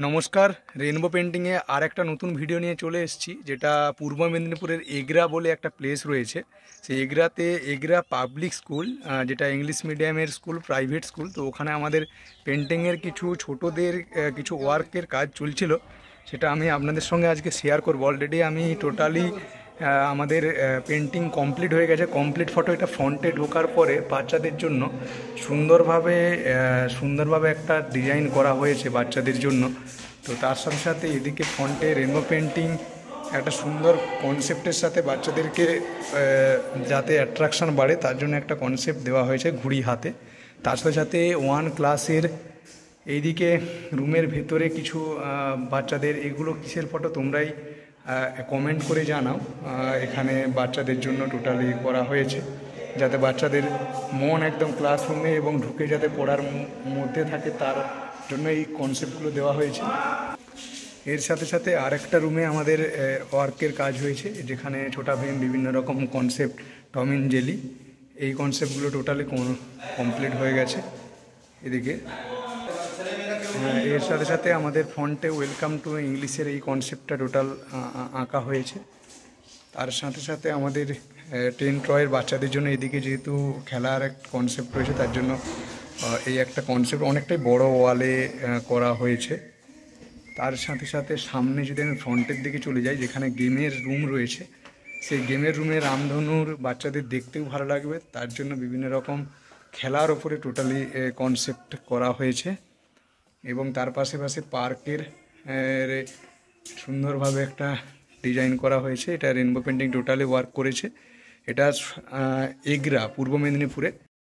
নমস্কার। রেইনবো পেন্টিংয়ে আর একটা নতুন ভিডিও নিয়ে চলে এসেছি, যেটা পূর্ব মেদিনীপুরের এগরা বলে একটা প্লেস রয়েছে। সেই এগরা পাবলিক স্কুল, যেটা ইংলিশ মিডিয়ামের স্কুল, প্রাইভেট স্কুল। তো ওখানে আমাদের পেন্টিংয়ের কিছু ছোটদের কিছু ওয়ার্কের কাজ চলছিল, সেটা আমি আপনাদের সঙ্গে আজকে শেয়ার করব। অলরেডি আমি টোটালি আমাদের পেন্টিং কমপ্লিট হয়ে গেছে। কমপ্লিট ফটো এটা ফ্রন্টে ঢোকার পরে বাচ্চাদের জন্য সুন্দরভাবে একটা ডিজাইন করা হয়েছে বাচ্চাদের জন্য। তো তার সাথে সাথে এদিকে ফ্রন্টে রেনবো পেন্টিং একটা সুন্দর কনসেপ্টের সাথে বাচ্চাদেরকে যাতে অ্যাট্রাকশান বাড়ে তার জন্য একটা কনসেপ্ট দেওয়া হয়েছে ঘুড়ি হাতে। তার সাথে সাথে 1 ক্লাসের এইদিকে রুমের ভেতরে কিছু বাচ্চাদের, এগুলো কিসের ফটো তোমরাই কমেন্ট করে জানাও। এখানে বাচ্চাদের জন্য টোটালি করা হয়েছে, যাতে বাচ্চাদের মন একদম ক্লাসরুমে এবং ঢুকে যাতে পড়ার মধ্যে থাকে, তার জন্য এই কনসেপ্টগুলো দেওয়া হয়েছে। এর সাথে সাথে আরেকটা রুমে আমাদের ওয়ার্কের কাজ হয়েছে, যেখানে ছোটা ভীম, বিভিন্ন রকম কনসেপ্ট, টম অ্যান্ড জেরি, এই কনসেপ্টগুলো টোটালি কমপ্লিট হয়ে গেছে এদিকে। এর সাথে সাথে আমাদের ফন্টে ওয়েলকাম টু ইংলিশের এই কনসেপ্টটা টোটাল আঁকা হয়েছে। তার সাথে সাথে আমাদের 10 টয়ের বাচ্চাদের জন্য এদিকে যেহেতু খেলার এক কনসেপ্ট রয়েছে, তার জন্য এই একটা কনসেপ্ট অনেকটাই বড় ওয়ালে করা হয়েছে। তার সাথে সাথে সামনে যদি আমি ফ্রন্টের দিকে চলে যাই, যেখানে গেমের রুম রয়েছে, সেই গেমের রুমে রামধনুর বাচ্চাদের দেখতেও ভালো লাগবে, তার জন্য বিভিন্ন রকম খেলার ওপরে টোটালি কনসেপ্ট করা হয়েছে। এবং তার পাশে পার্কের সুন্দরভাবে একটা ডিজাইন করা হয়েছে। এটা রেনবো পেন্টিং টোটালি ওয়ার্ক করেছে। এটা এগরা, পূর্ব মেদিনীপুরে।